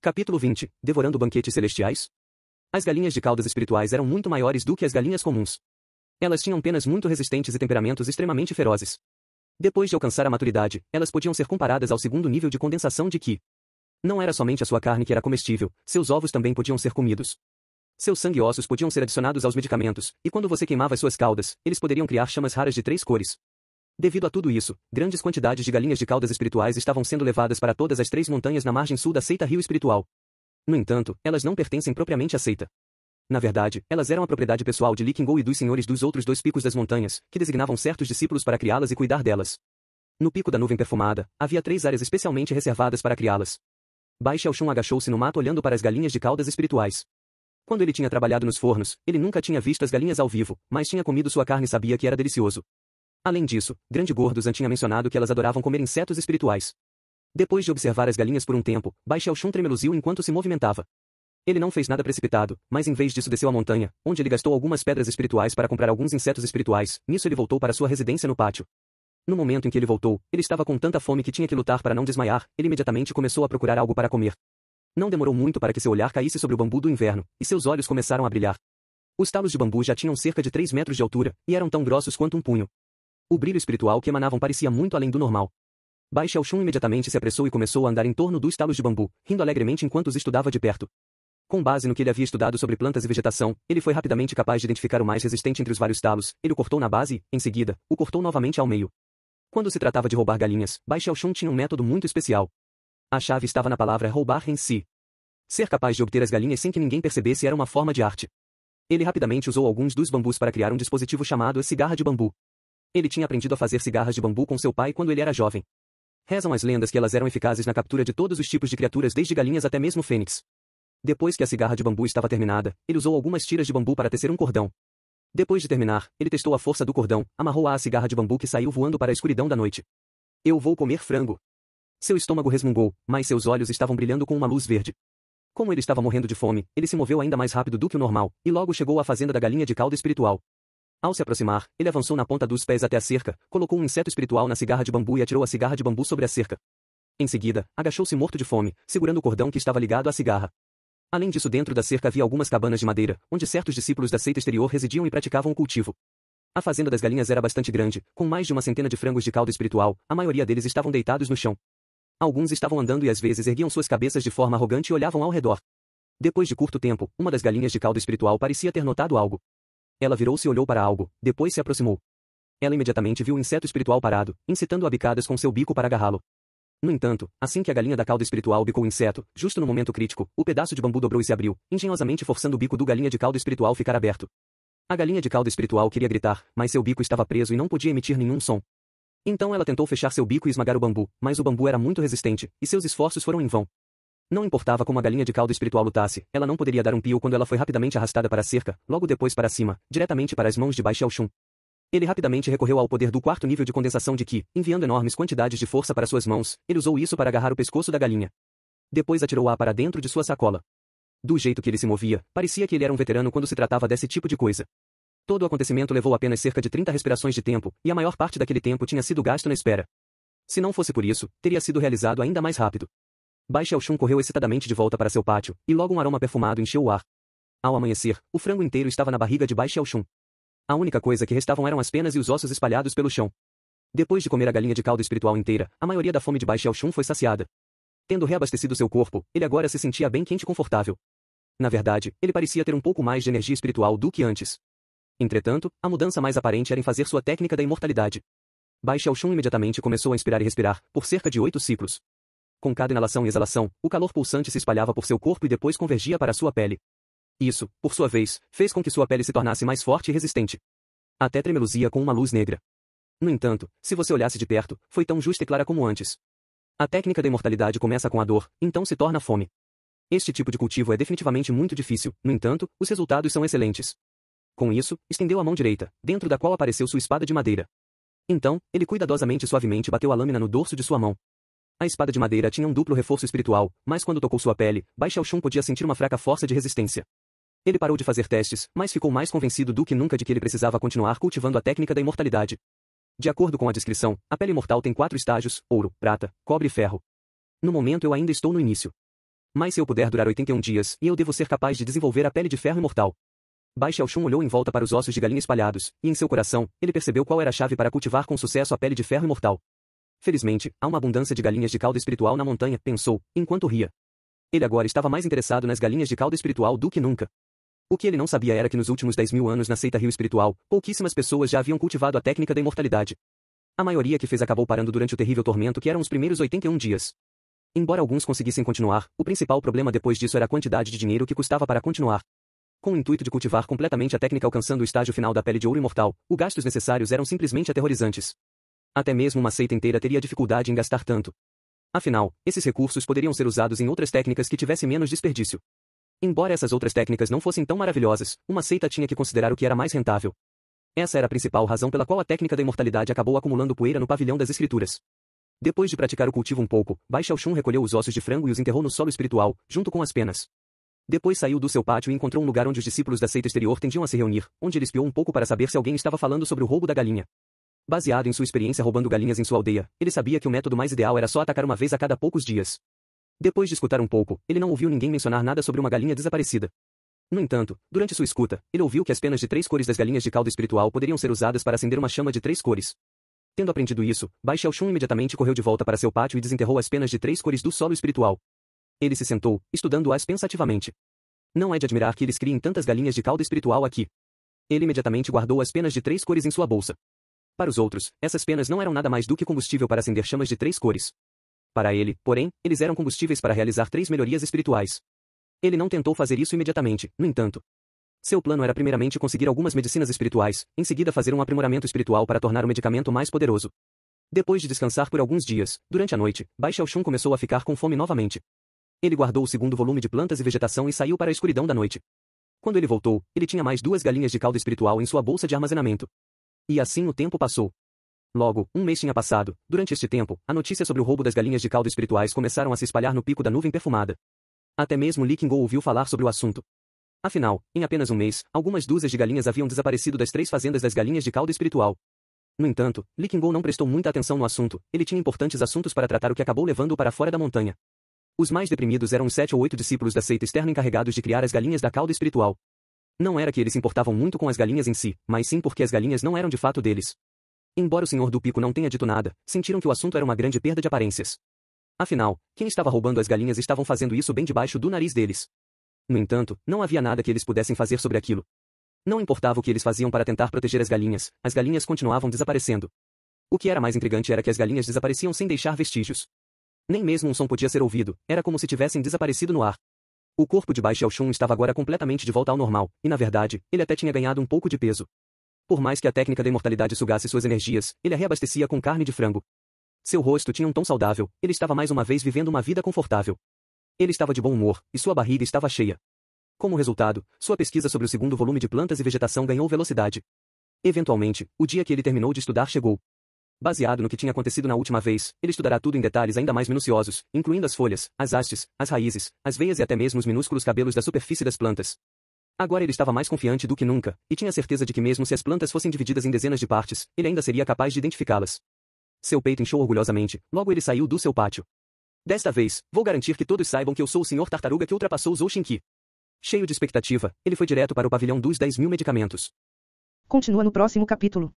Capítulo 20. Devorando banquetes celestiais? As galinhas de caudas espirituais eram muito maiores do que as galinhas comuns. Elas tinham penas muito resistentes e temperamentos extremamente ferozes. Depois de alcançar a maturidade, elas podiam ser comparadas ao segundo nível de condensação de Qi. Não era somente a sua carne que era comestível, seus ovos também podiam ser comidos. Seus sangue e ossos podiam ser adicionados aos medicamentos, e quando você queimava as suas caudas, eles poderiam criar chamas raras de 3 cores. Devido a tudo isso, grandes quantidades de galinhas de caudas espirituais estavam sendo levadas para todas as 3 montanhas na margem sul da seita Rio Espiritual. No entanto, elas não pertencem propriamente à seita. Na verdade, elas eram a propriedade pessoal de Li Qingou e dos senhores dos outros 2 picos das montanhas, que designavam certos discípulos para criá-las e cuidar delas. No pico da nuvem perfumada, havia 3 áreas especialmente reservadas para criá-las. Bai Xiaoxun agachou-se no mato olhando para as galinhas de caudas espirituais. Quando ele tinha trabalhado nos fornos, ele nunca tinha visto as galinhas ao vivo, mas tinha comido sua carne e sabia que era delicioso. Além disso, Grande Gordo Zan tinha mencionado que elas adoravam comer insetos espirituais. Depois de observar as galinhas por um tempo, Bai Xiaoxun tremeluziu enquanto se movimentava. Ele não fez nada precipitado, mas em vez disso desceu a montanha, onde ele gastou algumas pedras espirituais para comprar alguns insetos espirituais. Nisso ele voltou para sua residência no pátio. No momento em que ele voltou, ele estava com tanta fome que tinha que lutar para não desmaiar. Ele imediatamente começou a procurar algo para comer. Não demorou muito para que seu olhar caísse sobre o bambu do inverno, e seus olhos começaram a brilhar. Os talos de bambu já tinham cerca de 3 metros de altura, e eram tão grossos quanto um punho. O brilho espiritual que emanavam parecia muito além do normal. Bai Xiaoxun imediatamente se apressou e começou a andar em torno dos talos de bambu, rindo alegremente enquanto os estudava de perto. Com base no que ele havia estudado sobre plantas e vegetação, ele foi rapidamente capaz de identificar o mais resistente entre os vários talos. Ele o cortou na base e, em seguida, o cortou novamente ao meio. Quando se tratava de roubar galinhas, Bai Xiaoxun tinha um método muito especial. A chave estava na palavra roubar em si. Ser capaz de obter as galinhas sem que ninguém percebesse era uma forma de arte. Ele rapidamente usou alguns dos bambus para criar um dispositivo chamado a cigarra de bambu. Ele tinha aprendido a fazer cigarras de bambu com seu pai quando ele era jovem. Rezam as lendas que elas eram eficazes na captura de todos os tipos de criaturas desde galinhas até mesmo fênix. Depois que a cigarra de bambu estava terminada, ele usou algumas tiras de bambu para tecer um cordão. Depois de terminar, ele testou a força do cordão, amarrou-a à cigarra de bambu que saiu voando para a escuridão da noite. Eu vou comer frango. Seu estômago resmungou, mas seus olhos estavam brilhando com uma luz verde. Como ele estava morrendo de fome, ele se moveu ainda mais rápido do que o normal, e logo chegou à fazenda da galinha de cauda espiritual. Ao se aproximar, ele avançou na ponta dos pés até a cerca, colocou um inseto espiritual na cigarra de bambu e atirou a cigarra de bambu sobre a cerca. Em seguida, agachou-se morto de fome, segurando o cordão que estava ligado à cigarra. Além disso, dentro da cerca havia algumas cabanas de madeira, onde certos discípulos da seita exterior residiam e praticavam o cultivo. A fazenda das galinhas era bastante grande, com mais de 100 de frangos de cauda espiritual. A maioria deles estavam deitados no chão. Alguns estavam andando e às vezes erguiam suas cabeças de forma arrogante e olhavam ao redor. Depois de curto tempo, uma das galinhas de cauda espiritual parecia ter notado algo. Ela virou-se e olhou para algo, depois se aproximou. Ela imediatamente viu o inseto espiritual parado, incitando-a bicadas com seu bico para agarrá-lo. No entanto, assim que a galinha da cauda espiritual bicou o inseto, justo no momento crítico, o pedaço de bambu dobrou e se abriu, engenhosamente forçando o bico do galinha de cauda espiritual ficar aberto. A galinha de cauda espiritual queria gritar, mas seu bico estava preso e não podia emitir nenhum som. Então ela tentou fechar seu bico e esmagar o bambu, mas o bambu era muito resistente, e seus esforços foram em vão. Não importava como a galinha de cauda espiritual lutasse, ela não poderia dar um pio quando ela foi rapidamente arrastada para a cerca, logo depois para cima, diretamente para as mãos de Bai Xiaoxun. Ele rapidamente recorreu ao poder do 4º nível de condensação de Qi, enviando enormes quantidades de força para suas mãos. Ele usou isso para agarrar o pescoço da galinha. Depois atirou-a para dentro de sua sacola. Do jeito que ele se movia, parecia que ele era um veterano quando se tratava desse tipo de coisa. Todo o acontecimento levou apenas cerca de 30 respirações de tempo, e a maior parte daquele tempo tinha sido gasto na espera. Se não fosse por isso, teria sido realizado ainda mais rápido. Bai Xiaoxun correu excitadamente de volta para seu pátio, e logo um aroma perfumado encheu o ar. Ao amanhecer, o frango inteiro estava na barriga de Bai Xiaoxun. A única coisa que restavam eram as penas e os ossos espalhados pelo chão. Depois de comer a galinha de cauda espiritual inteira, a maioria da fome de Bai Xiaoxun foi saciada. Tendo reabastecido seu corpo, ele agora se sentia bem quente e confortável. Na verdade, ele parecia ter um pouco mais de energia espiritual do que antes. Entretanto, a mudança mais aparente era em fazer sua técnica da imortalidade. Bai Xiaoxun imediatamente começou a inspirar e respirar, por cerca de 8 ciclos. Com cada inalação e exalação, o calor pulsante se espalhava por seu corpo e depois convergia para sua pele. Isso, por sua vez, fez com que sua pele se tornasse mais forte e resistente. Até tremeluzia com uma luz negra. No entanto, se você olhasse de perto, foi tão justa e clara como antes. A técnica da imortalidade começa com a dor, então se torna fome. Este tipo de cultivo é definitivamente muito difícil, no entanto, os resultados são excelentes. Com isso, estendeu a mão direita, dentro da qual apareceu sua espada de madeira. Então, ele cuidadosamente e suavemente bateu a lâmina no dorso de sua mão. A espada de madeira tinha um duplo reforço espiritual, mas quando tocou sua pele, Bai Xiaoxun podia sentir uma fraca força de resistência. Ele parou de fazer testes, mas ficou mais convencido do que nunca de que ele precisava continuar cultivando a técnica da imortalidade. De acordo com a descrição, a pele imortal tem 4 estágios: ouro, prata, cobre e ferro. No momento eu ainda estou no início. Mas se eu puder durar 81 dias, e eu devo ser capaz de desenvolver a pele de ferro imortal. Bai Xiaoxun olhou em volta para os ossos de galinha espalhados, e em seu coração, ele percebeu qual era a chave para cultivar com sucesso a pele de ferro imortal. Felizmente, há uma abundância de galinhas de cauda espiritual na montanha, pensou, enquanto ria. Ele agora estava mais interessado nas galinhas de cauda espiritual do que nunca. O que ele não sabia era que nos últimos 10.000 anos na seita Rio Espiritual, pouquíssimas pessoas já haviam cultivado a técnica da imortalidade. A maioria que fez acabou parando durante o terrível tormento que eram os primeiros 81 dias. Embora alguns conseguissem continuar, o principal problema depois disso era a quantidade de dinheiro que custava para continuar. Com o intuito de cultivar completamente a técnica alcançando o estágio final da pele de ouro imortal, os gastos necessários eram simplesmente aterrorizantes. Até mesmo uma seita inteira teria dificuldade em gastar tanto. Afinal, esses recursos poderiam ser usados em outras técnicas que tivessem menos desperdício. Embora essas outras técnicas não fossem tão maravilhosas, uma seita tinha que considerar o que era mais rentável. Essa era a principal razão pela qual a técnica da imortalidade acabou acumulando poeira no pavilhão das escrituras. Depois de praticar o cultivo um pouco, Bai Xiaoxun recolheu os ossos de frango e os enterrou no solo espiritual, junto com as penas. Depois saiu do seu pátio e encontrou um lugar onde os discípulos da seita exterior tendiam a se reunir, onde ele espiou um pouco para saber se alguém estava falando sobre o roubo da galinha. Baseado em sua experiência roubando galinhas em sua aldeia, ele sabia que o método mais ideal era só atacar uma vez a cada poucos dias. Depois de escutar um pouco, ele não ouviu ninguém mencionar nada sobre uma galinha desaparecida. No entanto, durante sua escuta, ele ouviu que as penas de 3 cores das galinhas de cauda espiritual poderiam ser usadas para acender uma chama de 3 cores. Tendo aprendido isso, Bai Xiaoxun imediatamente correu de volta para seu pátio e desenterrou as penas de 3 cores do solo espiritual. Ele se sentou, estudando-as pensativamente. Não é de admirar que eles criem tantas galinhas de cauda espiritual aqui. Ele imediatamente guardou as penas de 3 cores em sua bolsa. Para os outros, essas penas não eram nada mais do que combustível para acender chamas de 3 cores. Para ele, porém, eles eram combustíveis para realizar 3 melhorias espirituais. Ele não tentou fazer isso imediatamente, no entanto. Seu plano era primeiramente conseguir algumas medicinas espirituais, em seguida fazer um aprimoramento espiritual para tornar o medicamento mais poderoso. Depois de descansar por alguns dias, durante a noite, Bai Xiaoxun começou a ficar com fome novamente. Ele guardou o segundo volume de plantas e vegetação e saiu para a escuridão da noite. Quando ele voltou, ele tinha mais 2 galinhas de cauda espiritual em sua bolsa de armazenamento. E assim o tempo passou. Logo, um mês tinha passado. Durante este tempo, a notícia sobre o roubo das galinhas de cauda espirituais começaram a se espalhar no pico da nuvem perfumada. Até mesmo Li Qingou ouviu falar sobre o assunto. Afinal, em apenas um mês, algumas dúzias de galinhas haviam desaparecido das 3 fazendas das galinhas de cauda espiritual. No entanto, Li Qingou não prestou muita atenção no assunto, ele tinha importantes assuntos para tratar o que acabou levando-o para fora da montanha. Os mais deprimidos eram os 7 ou 8 discípulos da seita externa encarregados de criar as galinhas da cauda espiritual. Não era que eles se importavam muito com as galinhas em si, mas sim porque as galinhas não eram de fato deles. Embora o senhor do pico não tenha dito nada, sentiram que o assunto era uma grande perda de aparências. Afinal, quem estava roubando as galinhas estavam fazendo isso bem debaixo do nariz deles. No entanto, não havia nada que eles pudessem fazer sobre aquilo. Não importava o que eles faziam para tentar proteger as galinhas continuavam desaparecendo. O que era mais intrigante era que as galinhas desapareciam sem deixar vestígios. Nem mesmo um som podia ser ouvido, era como se tivessem desaparecido no ar. O corpo de Bai Xiaoxun estava agora completamente de volta ao normal, e na verdade, ele até tinha ganhado um pouco de peso. Por mais que a técnica da imortalidade sugasse suas energias, ele a reabastecia com carne de frango. Seu rosto tinha um tom saudável, ele estava mais uma vez vivendo uma vida confortável. Ele estava de bom humor, e sua barriga estava cheia. Como resultado, sua pesquisa sobre o segundo volume de plantas e vegetação ganhou velocidade. Eventualmente, o dia que ele terminou de estudar chegou. Baseado no que tinha acontecido na última vez, ele estudará tudo em detalhes ainda mais minuciosos, incluindo as folhas, as hastes, as raízes, as veias e até mesmo os minúsculos cabelos da superfície das plantas. Agora ele estava mais confiante do que nunca, e tinha certeza de que mesmo se as plantas fossem divididas em dezenas de partes, ele ainda seria capaz de identificá-las. Seu peito inchou orgulhosamente, logo ele saiu do seu pátio. Desta vez, vou garantir que todos saibam que eu sou o Sr. Tartaruga que ultrapassou Zhou Xinqi. Cheio de expectativa, ele foi direto para o pavilhão dos 10.000 medicamentos. Continua no próximo capítulo.